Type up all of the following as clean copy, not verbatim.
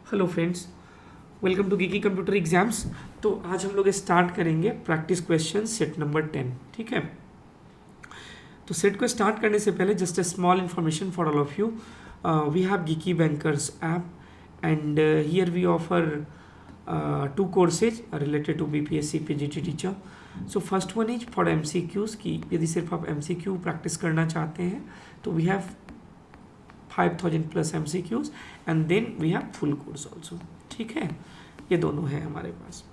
Hello friends, welcome to Geeky computer exams. तो आज हम लोग स्टार्ट करेंगे प्रैक्टिस क्वेश्चन सेट नंबर 10। ठीक है, तो सेट को स्टार्ट करने से पहले just a small information for all of you. We have Geeky bankers app and here we offer two courses related to BPSC PGT teacher. So first one is for MCQs की यदि सिर्फ आप MCQ practice करना चाहते हैं तो we have 5000 plus MCQs and then we have full course also. ठीक है, ये दोनों है हमारे पास।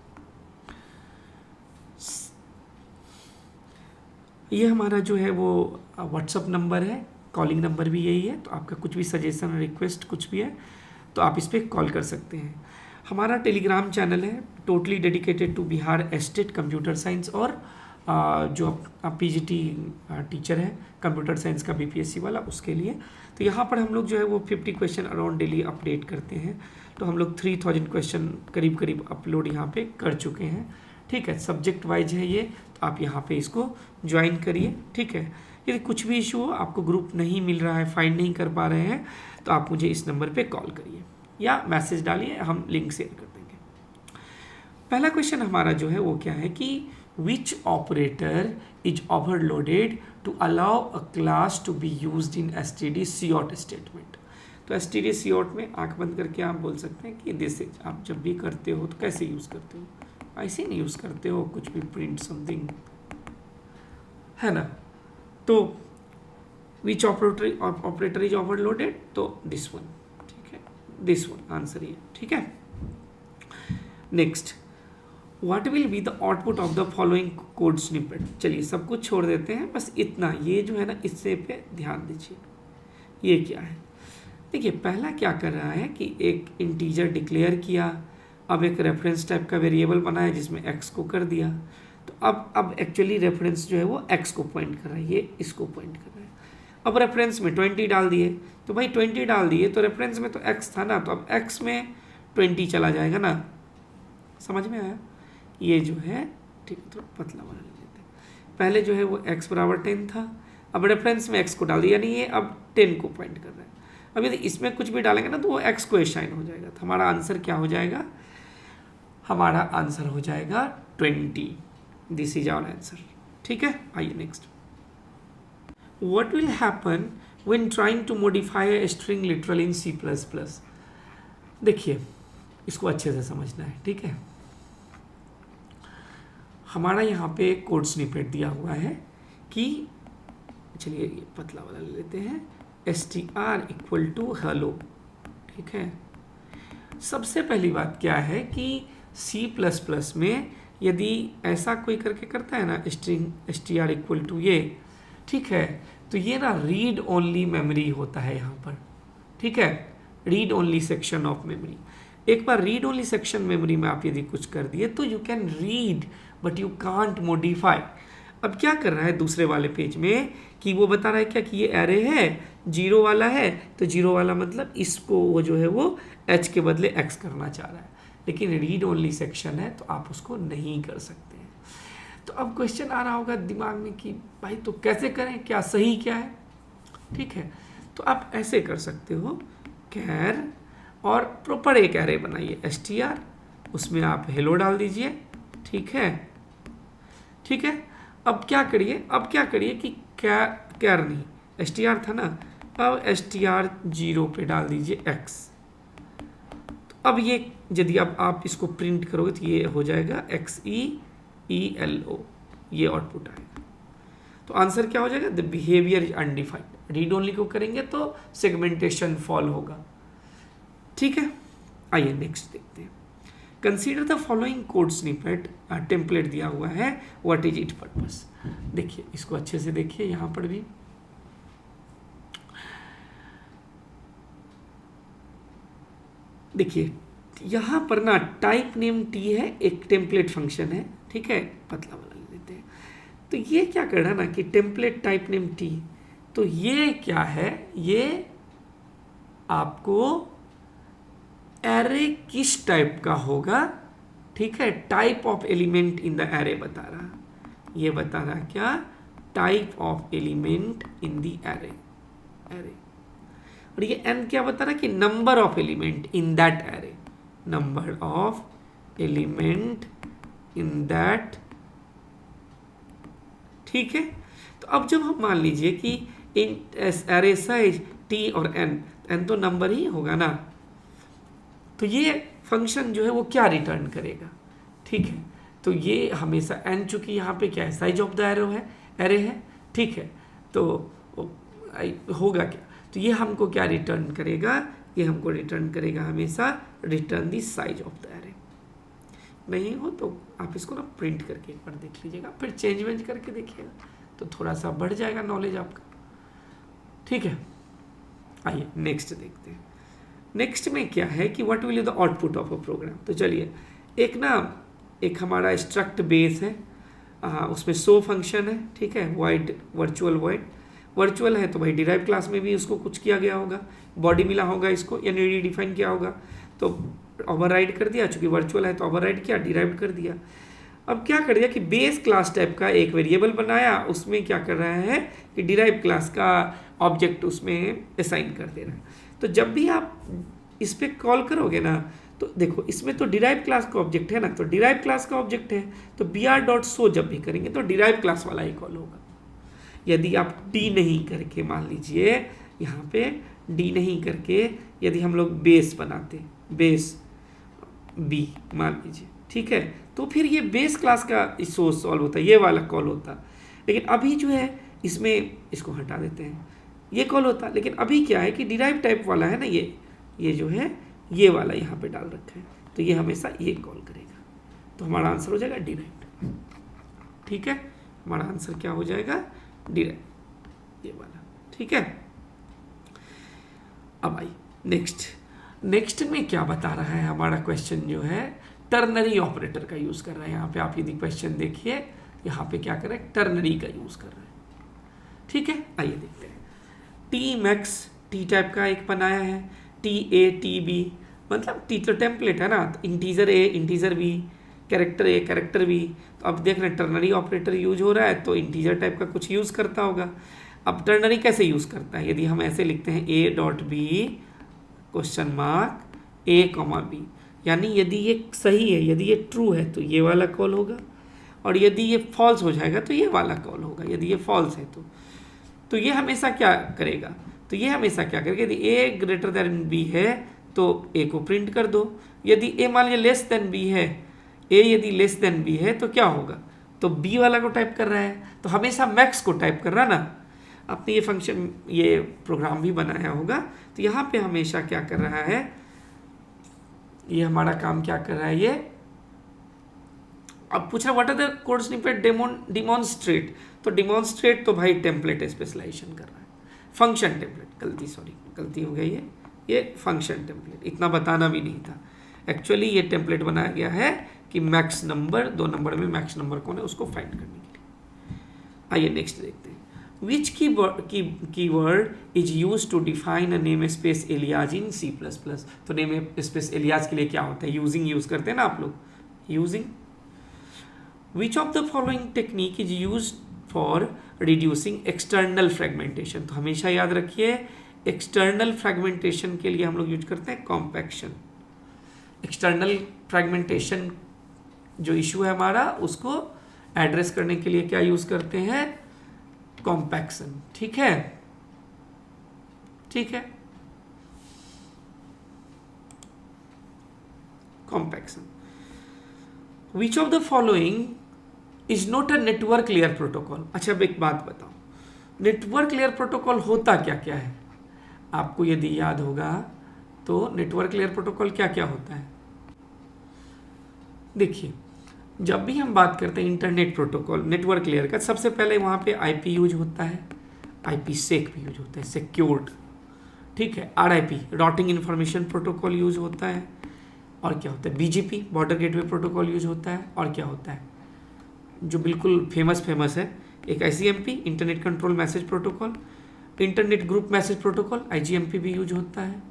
ये हमारा जो है वो व्हाट्सअप नंबर है, कॉलिंग नंबर भी यही है। तो आपका कुछ भी सजेशन रिक्वेस्ट कुछ भी है तो आप इस पर कॉल कर सकते हैं। हमारा टेलीग्राम चैनल है totally dedicated to Bihar state computer science और जो आप पीजीटी टीचर है कंप्यूटर साइंस का बीपीएससी वाला उसके लिए। तो यहाँ पर हम लोग जो है वो 50 क्वेश्चन अराउंड डेली अपडेट करते हैं। तो हम लोग 3000 क्वेश्चन करीब करीब अपलोड यहाँ पे कर चुके हैं। ठीक है, सब्जेक्ट वाइज है ये, तो आप यहाँ पे इसको ज्वाइन करिए। ठीक है, यदि कुछ भी इशू हो, आपको ग्रुप नहीं मिल रहा है, फाइंड नहीं कर पा रहे हैं, तो आप मुझे इस नंबर पर कॉल करिए या मैसेज डालिए, हम लिंक शेयर कर देंगे। पहला क्वेश्चन हमारा जो है वो क्या है कि which operator is overloaded to allow a class to be used in std cout statement। तो std cout में आंख बंद करके आप बोल सकते हैं कि दिस इज, आप जब भी करते हो तो कैसे यूज करते हो, ऐसे नहीं यूज करते हो, कुछ भी प्रिंट समथिंग है ना। तो which operator is overloaded, तो this one। ठीक है, this one आंसर ये। ठीक है, next, What will be the output of the following code snippet। चलिए सब कुछ छोड़ देते हैं, बस इतना, ये जो है ना इससे पे ध्यान दीजिए। ये क्या है, देखिए पहला क्या कर रहा है कि एक इंटीजर डिक्लेयर किया, अब एक रेफरेंस टाइप का वेरिएबल बनाया जिसमें x को कर दिया। तो अब एक्चुअली रेफरेंस जो है वो x को पॉइंट कर रहा है, ये इसको पॉइंट कर रहा है। अब रेफरेंस में 20 डाल दिए, तो भाई 20 डाल दिए तो रेफरेंस में तो x था ना, तो अब x में 20 चला जाएगा ना। समझ में आया, ये जो है ठीक है, थोड़ा पतला बना लेते हैं। पहले जो है वो x बराबर 10 था, अब रेफरेंस में x को डाल दिया, यानी ये अब 10 को पॉइंट कर रहा है। अब यदि इसमें कुछ भी डालेंगे ना तो वो x को असाइन हो जाएगा। तो हमारा आंसर क्या हो जाएगा, हमारा आंसर हो जाएगा 20। This is our answer. ठीक है, आइए next. What will happen when trying to modify a string literal in C++। देखिए इसको अच्छे से समझना है। ठीक है, हमारा यहाँ पे एक कोड स्निपेट दिया हुआ है कि चलिए ये पतला वाला ले लेते हैं, str इक्वल टू हेलो। ठीक है, सबसे पहली बात क्या है कि C++ में यदि ऐसा कोई करके करता है ना स्ट्रिंग str इक्वल टू ये, ठीक है, तो ये ना रीड ओनली मेमोरी होता है यहाँ पर। ठीक है, read only section of memory. एक बार रीड ओनली सेक्शन मेमोरी में आप यदि कुछ कर दिए तो you can read but you can't modify. अब क्या कर रहा है दूसरे वाले पेज में कि वो बता रहा है क्या कि ये एरे है, जीरो वाला है, तो जीरो वाला मतलब इसको वो जो है वो h के बदले x करना चाह रहा है, लेकिन रीड ओनली सेक्शन है तो आप उसको नहीं कर सकते हैं। तो अब क्वेश्चन आ रहा होगा दिमाग में कि भाई तो कैसे करें, क्या सही क्या है। ठीक है, तो आप ऐसे कर सकते हो, कैर और प्रॉपर एक एरे बनाइए str, उसमें आप हेलो डाल दीजिए। ठीक है, ठीक है, अब क्या करिए कि कैर नहीं str था ना, अब str 0 पे डाल दीजिए x। तो अब ये यदि अब आप इसको प्रिंट करोगे तो ये हो जाएगा XEELO, ये आउटपुट आएगा। तो आंसर क्या हो जाएगा, the behaviour is undefined. Read only को करेंगे तो सेगमेंटेशन फॉल होगा। ठीक है, आइए नेक्स्ट देखते हैं। Consider the following code snippet, template दिया हुआ है, व्हाट इज इट पर्पस। देखिए इसको अच्छे से देखिए, यहाँ पर भी देखिए, यहाँ पर ना टाइप नेम t है, एक टेम्पलेट फंक्शन है। ठीक है, पतला वाला ले लेते हैं। तो ये क्या कर रहा है ना कि टेम्पलेट टाइप नेम t, तो ये क्या है, ये आपको एरे किस टाइप का होगा। ठीक है, type of element in the array बता रहा, ये बता रहा क्या, type of element in the array. और ये n क्या बता रहा कि number of element in that array. Number of element in that. ठीक है, तो अब जब हम मान लीजिए कि इन एरे साइज टी और एन तो नंबर ही होगा ना, तो ये फंक्शन जो है वो क्या रिटर्न करेगा। ठीक है, तो ये हमेशा एन, चूंकि यहाँ पे क्या है, साइज ऑफ द एरे है। ठीक है, तो होगा क्या, तो ये हमको क्या रिटर्न करेगा, ये हमको रिटर्न करेगा हमेशा return the size of the array. नहीं हो तो आप इसको ना प्रिंट करके एक बार देख लीजिएगा, फिर चेंज वेंज करके देखिएगा तो थोड़ा सा बढ़ जाएगा नॉलेज आपका। ठीक है, आइए नेक्स्ट देखते हैं। नेक्स्ट में क्या है कि what will be the output of a program. तो चलिए एक हमारा स्ट्रक्ट बेस है, उसमें सो फंक्शन है। ठीक है, वॉइड वर्चुअल है तो भाई डिराइव क्लास में भी उसको कुछ किया गया होगा, बॉडी मिला होगा इसको, यानी रीडिफाइन किया होगा, तो ओवरराइड कर दिया, चूंकि वर्चुअल है तो ओवरराइड किया, डिराइव कर दिया। अब क्या कर दिया कि बेस क्लास टाइप का एक वेरिएबल बनाया, उसमें क्या कर रहा है कि डिराइव क्लास का ऑब्जेक्ट उसमें असाइन कर दे रहा है। तो जब भी आप इस पर कॉल करोगे ना, तो देखो इसमें तो डिराइव क्लास का ऑब्जेक्ट है ना, तो डिराइव क्लास का ऑब्जेक्ट है तो br.show जब भी करेंगे तो डिराइव क्लास वाला ही कॉल होगा। यदि आप डी नहीं करके, मान लीजिए यहाँ पे डी नहीं करके यदि हम लोग बेस बनाते, बेस बी मान लीजिए, ठीक है, तो फिर ये बेस क्लास का शो सॉल्व होता है, ये वाला कॉल होता। लेकिन अभी जो है इसमें इसको हटा देते हैं, ये कॉल होता। लेकिन अभी क्या है कि डिराइव टाइप वाला है ना, ये जो है ये वाला यहाँ पे डाल रखा है, तो ये हमेशा ये कॉल करेगा, तो हमारा आंसर हो जाएगा डिराइव। ठीक है, हमारा आंसर क्या हो जाएगा, डिराइव, ये वाला। ठीक है, अब आई नेक्स्ट में क्या बता रहा है हमारा क्वेश्चन जो है, टर्नरी ऑपरेटर का यूज कर रहा है। यहाँ पे आप यदि क्वेश्चन देखिए, यहाँ पे क्या कर रहा है, टर्नरी का यूज कर रहा है। ठीक है, आइए देखते हैं। टी मैक्स टी टाइप का एक बनाया है, टी ए टी बी, मतलब टी तो टेम्पलेट है ना, तो integer A integer B, character A character B. तो अब देख रहे हैं टर्नरी ऑपरेटर यूज हो रहा है, तो इंटीजर टाइप का कुछ यूज करता होगा। अब टर्नरी कैसे यूज करता है, यदि हम ऐसे लिखते हैं A dot B question mark A comma B, यानी यदि ये सही है, यदि ये ट्रू है तो ये वाला कॉल होगा, और यदि ये फॉल्स हो जाएगा तो ये वाला कॉल होगा। यदि ये फॉल्स है तो ये हमेशा क्या करेगा, तो ये हमेशा क्या करेगा, यदि ए ग्रेटर देन बी है तो ए को प्रिंट कर दो। यदि ए मान लीजिए लेस देन बी है, ए यदि लेस देन बी है तो क्या होगा, तो बी वाला को टाइप कर रहा है, तो हमेशा मैक्स को टाइप कर रहा ना। आपने ये फंक्शन, ये प्रोग्राम भी बनाया होगा, तो यहाँ पे हमेशा क्या कर रहा है, ये हमारा काम क्या कर रहा है, ये अब पूछ रहा what are the code snippet demonstrate, तो डिमॉन्स्ट्रेट तो भाई टेम्पलेट स्पेशलाइजेशन कर रहा है, फंक्शन टेम्पलेट, गलती हो गई है, ये फंक्शन टेम्पलेट, इतना बताना भी नहीं था। एक्चुअली ये टेम्पलेट बनाया गया है कि मैक्स नंबर, 2 नंबर में मैक्स नंबर कौन है उसको फाइंड करने के लिए। आइए नेक्स्ट देखते हैं। Which keyword is used to define a namespace alias in C++? तो namespace alias के लिए क्या होता है, using यूज करते हैं ना आप लोग, using। Which of the following technique is used for reducing external fragmentation? तो हमेशा याद रखिए external fragmentation के लिए हम लोग यूज करते हैं compaction। external fragmentation जो इशू है हमारा, उसको एड्रेस करने के लिए क्या यूज करते हैं, कॉम्पैक्शन। ठीक है, compaction. Which of the following is not a network layer protocol. अच्छा, अब एक बात बताओ, नेटवर्क लेयर प्रोटोकॉल होता क्या क्या है, आपको यदि याद होगा तो नेटवर्क लेयर प्रोटोकॉल क्या क्या होता है। देखिए, जब भी हम बात करते हैं इंटरनेट प्रोटोकॉल नेटवर्क लेयर का, सबसे पहले वहाँ पे आईपी यूज होता है, आईपी सेक भी यूज होता है, सिक्योर्ड। ठीक है, RIP routing information protocol use होता है, और क्या होता है, BGP border gateway protocol use होता है, और क्या होता है जो बिल्कुल फेमस है, एक ICMP internet control message protocol, internet group message protocol IGMP भी यूज होता है,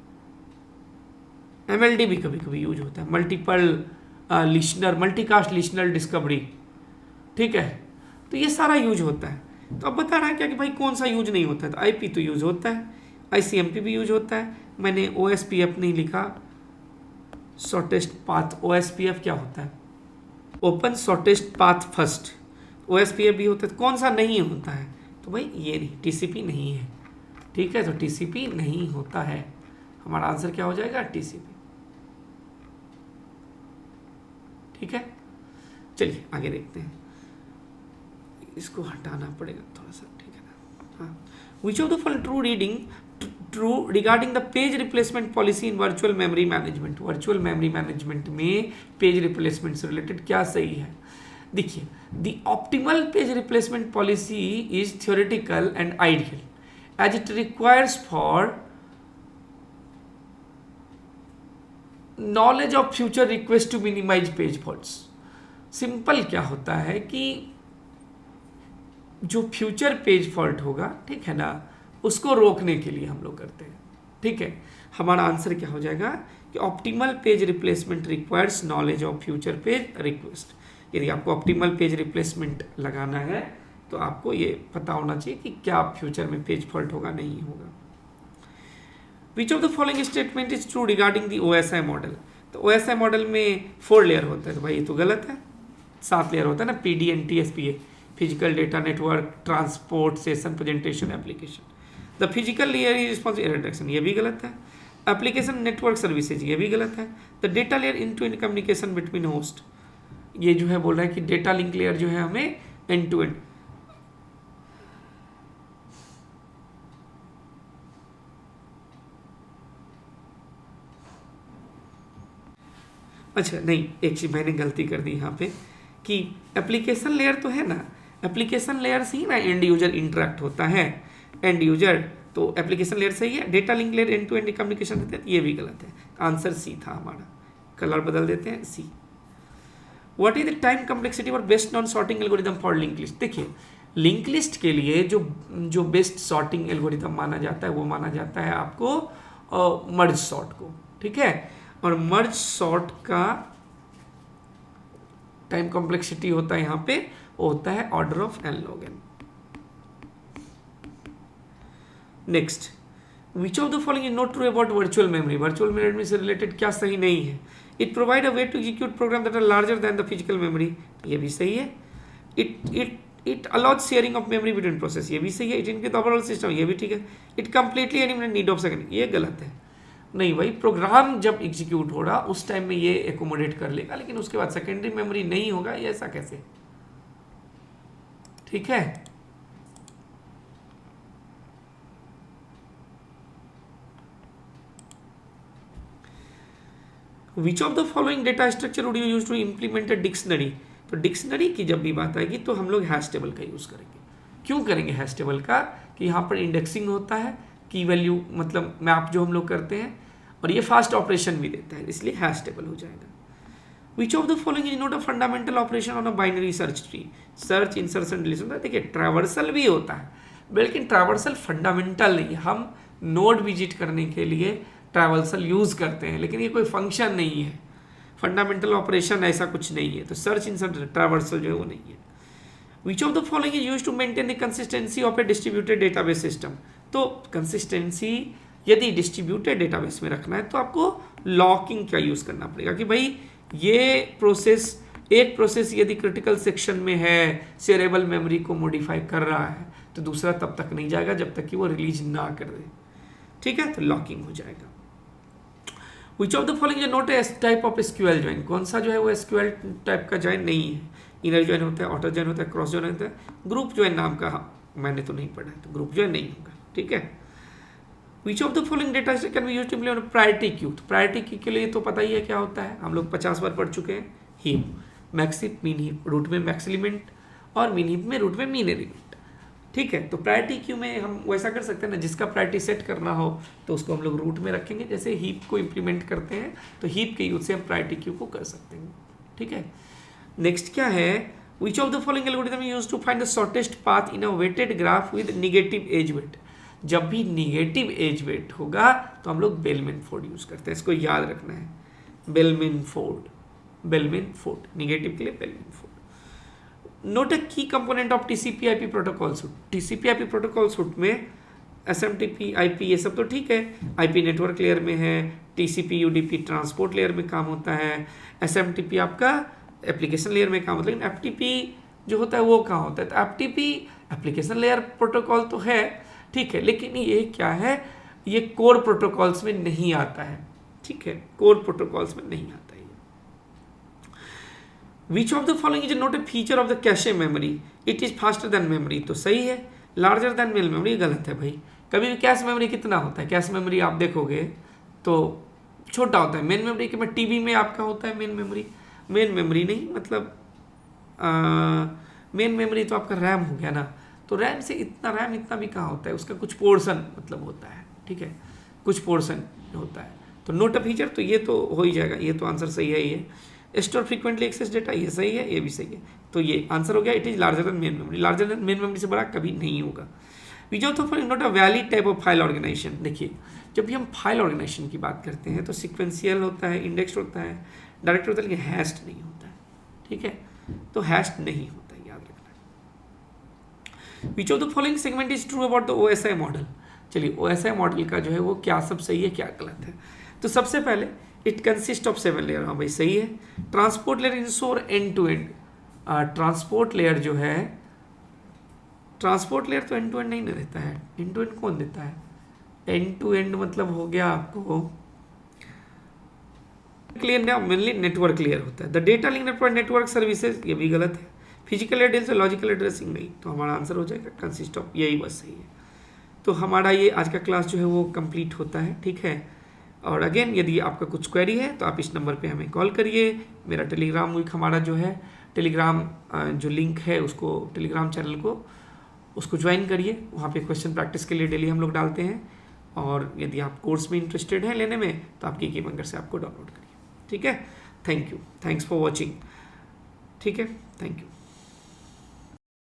एमएलडी भी कभी कभी यूज होता है, multiple listener multicast listener discovery. ठीक है, तो ये सारा यूज होता है। तो अब बता रहा है क्या कि भाई कौन सा यूज नहीं होता है, तो आईपी तो यूज होता है, आईसीएमपी भी यूज होता है, मैंने ओएसपीएफ नहीं लिखा, शॉर्टेस्ट पाथ, OSPF क्या होता है? Open shortest path first, OSPF भी होता है। तो कौन सा नहीं होता है? तो भाई ये नहीं, TCP नहीं है। ठीक है, तो TCP नहीं होता है, हमारा आंसर क्या हो जाएगा? TCP। ठीक है, चलिए आगे देखते हैं, इसको हटाना पड़ेगा थोड़ा सा, ठीक है ना। हाँ, which of the following true regarding the page replacement policy in virtual memory management? Virtual memory management में पेज रिप्लेसमेंट से रिलेटेड क्या सही है? देखिए, the optimal page replacement policy is theoretical and ideal as it requires for knowledge of future request to minimize page faults. Simple क्या होता है कि जो फ्यूचर पेज फॉल्ट होगा, ठीक है ना, उसको रोकने के लिए हम लोग करते हैं। ठीक है, हमारा आंसर क्या हो जाएगा कि optimal page replacement requires knowledge of future page request. यदि आपको ऑप्टिमल पेज रिप्लेसमेंट लगाना है तो आपको ये पता होना चाहिए कि क्या फ्यूचर में पेज फॉल्ट होगा, नहीं होगा। Which of the following statement is true regarding the OSI model? तो OSI मॉडल में 4 लेयर होता है, तो भाई ये तो गलत है। 7 लेयर होता है ना, PD, NTSPA, physical data network, transport, session, presentation, application. The physical layer is responsible interaction, ये भी गलत है। एप्लीकेशन नेटवर्क सर्विसेज, ये भी गलत है। The data layer in to end communication between host, ये जो है बोल रहा है कि डेटा लिंक लेयर जो है हमें एंड टू एंड। अच्छा नहीं, एक चीज मैंने गलती कर दी यहाँ पे कि एप्लीकेशन लेयर तो है ना, एप्लीकेशन लेयर से ही ना एंड यूजर इंटरेक्ट होता है, एंड यूजर, तो एप्लीकेशन लेयर सही है। Data link layer end to end communication देते हैं, ये भी गलत है। आंसर सी था हमारा, कलर बदल देते हैं, C. What is the time complexity और best non sorting algorithm for link list? देखिए, लिंक लिस्ट के लिए जो बेस्ट सॉर्टिंग एल्गोरिदम माना जाता है वो माना जाता है आपको मर्ज सॉर्ट को। ठीक है, और मर्ज सॉर्ट का टाइम कॉम्प्लेक्सिटी होता है यहाँ पे, वो होता है order of n log n। Next, which of the following is not true about virtual memory? Virtual memory से रिलेटेड क्या सही नहीं है? It provide a way to execute program that are larger than the physical memory, ये भी सही है। It allowed sharing of memory between process, ये भी सही है। इट इंक्रीज ओवरऑल सिस्टम, ये भी ठीक है। It completely eliminate need of second, ये गलत है। नहीं भाई, प्रोग्राम जब एग्जीक्यूट हो रहा उस टाइम में ये एकोमोडेट कर लेगा, लेकिन उसके बाद सेकेंडरी मेमोरी नहीं होगा, ये ऐसा कैसे? ठीक है, which of the following data structure would you use to implement a dictionary? तो डिक्शनरी की जब भी बात आएगी तो हम लोग हैश टेबल का यूज करेंगे। क्यों करेंगे हैश टेबल का? कि यहाँ पर इंडेक्सिंग होता है, की वैल्यू मतलब मैप जो हम लोग करते हैं, और ये फास्ट ऑपरेशन भी देता है, इसलिए हैश टेबल हो जाएगा। विच of the following is not a fundamental operation on a binary search tree? Search, insertion, deletion. देखिए, ट्रैवर्सल भी होता है, लेकिन ट्रैवर्सल फंडामेंटल नहीं है। हम नोड विजिट करने के लिए ट्रैवर्सल यूज करते हैं, लेकिन ये कोई फंक्शन नहीं है, फंडामेंटल ऑपरेशन ऐसा कुछ नहीं है। तो सर्च, इंसर्शन, ट्रैवर्सल जो है वो नहीं है। Which of the following is use to maintain the consistency of a distributed database system? तो कंसिस्टेंसी यदि डिस्ट्रीब्यूटेड डेटाबेस में रखना है तो आपको लॉकिंग का यूज करना पड़ेगा कि भाई ये प्रोसेस, एक प्रोसेस यदि क्रिटिकल सेक्शन में है, शेयरेबल मेमोरी को मॉडिफाई कर रहा है, तो दूसरा तब तक नहीं जाएगा जब तक कि वो रिलीज ना कर दे। ठीक है, तो लॉकिंग हो जाएगा। विच of the following is not a type of SQL join? कौन सा जो है वो एसक्यूएल टाइप का ज्वाइन नहीं है। इनर ज्वाइन होता है, आउटर ज्वाइन होता है, क्रॉस ज्वाइन होता है, ग्रुप ज्वाइन नाम का मैंने तो नहीं पढ़ा है, तो ग्रुप ज्वाइन नहीं होगा। ठीक है, which of the following data can be used to implement priority queue? तो प्रायोरिटी क्यू के लिए तो पता ही है क्या होता है, हम लोग 50 बार पढ़ चुके हैं। हीप, मैक्सिप, मीन हीप, रूट में मैक्स एलिमेंट, और मीन हीप में रूट में मीन एलिमेंट। ठीक है, तो प्रायोरिटी क्यू में हम वैसा कर सकते हैं ना, जिसका प्रायोरिटी सेट करना हो तो उसको हम लोग रूट में रखेंगे। जैसे हीप को इम्प्लीमेंट करते हैं तो हीप के यूज से हम प्रायोरिटी क्यू को कर सकते हैं। ठीक है, नेक्स्ट क्या है? Which of the following algorithm use to find the shortest path in a weighted graph with negative edge weight? जब भी निगेटिव एज वेट होगा तो हम लोग बेलमैन फोर्ड यूज करते हैं, इसको याद रखना है। Bellman Ford, bellman Ford, negative के लिए बेलमैन फोर्ड। नोट अ की component of TCP/IP protocol suit? TCP/IP protocol suit में SMTP IP ये सब तो ठीक है, IP नेटवर्क लेयर में है, TCP UDP ट्रांसपोर्ट लेयर में काम होता है, SMTP आपका एप्लीकेशन लेयर में काम होता है, लेकिन FTP जो होता है वो कहाँ होता है? तो FTP एप्लीकेशन लेयर प्रोटोकॉल तो है, ठीक है, लेकिन ये क्या है, ये कोर प्रोटोकॉल्स में नहीं आता है, ठीक है, कोर प्रोटोकॉल्स में नहीं आता है। Which of the following is not a feature of the cache memory, it is faster than memory, तो सही है। लार्जर देन मेन मेमोरी गलत है भाई। कभी भी कैश मेमोरी कितना होता है? कैश मेमोरी आप देखोगे तो छोटा होता है। मेन मेमोरी के में टीवी में आपका होता है मेन मेमोरी, मेन मेमोरी नहीं, मतलब मेन मेमोरी तो आपका रैम हो गया ना, तो रैम से इतना, रैम इतना भी कहाँ होता है, उसका कुछ पोर्शन मतलब होता है, ठीक है, कुछ पोर्शन होता है। तो नोट अ फीचर, तो ये तो हो ही जाएगा, ये तो आंसर सही है। ये स्टोर फ्रीक्वेंटली एक्सेस डेटा, ये सही है, ये भी सही है, तो ये आंसर हो गया। It is larger than main memory, larger than main memory से बड़ा कभी नहीं होगा। Which of the following not a valid type of file organization. देखिए, जब भी हम फाइल ऑर्गेनाइजेशन की बात करते हैं तो सिक्वेंशियल होता है, इंडेक्स्ड होता है, डायरेक्ट होता है, लेकिन हैश्ड नहीं होता है, ठीक है, तो हैश्ड नहीं होता है, याद रखना। विच of the following segment is true about the OSI model. चलिए, OSI मॉडल का जो है वो क्या सब सही है, क्या गलत है। तो सबसे पहले इट कंसिस्ट ऑफ 7 लेयर, हाँ भाई सही है। Transport layer ensure end to end, transport layer जो है, ट्रांसपोर्ट लेयर तो एंड टू एंड नहीं देता है। एंड टू एंड कौन देता है? एंड टू एंड मतलब हो गया आपको क्लियर ना, मेनली नेटवर्क क्लियर होता है। The data link network services, ये भी गलत है। फिजिकल एड्रेस से लॉजिकल एड्रेसिंग नहीं, तो हमारा आंसर हो जाएगा कंसिस्ट ऑफ, यही बस सही है। तो हमारा ये आज का क्लास जो है वो कंप्लीट होता है, ठीक है। और अगेन, यदि आपका कुछ क्वेरी है तो आप इस नंबर पे हमें कॉल करिए। मेरा टेलीग्राम वीक हमारा जो है, टेलीग्राम जो लिंक है उसको, टेलीग्राम चैनल को उसको ज्वाइन करिए। वहाँ पे क्वेश्चन प्रैक्टिस के लिए डेली हम लोग डालते हैं। और यदि आप कोर्स में इंटरेस्टेड हैं लेने में, तो आप की बंकर से आपको डाउनलोड करिए, ठीक है। Thank you, thanks for watching, ठीक है, थैंक यू।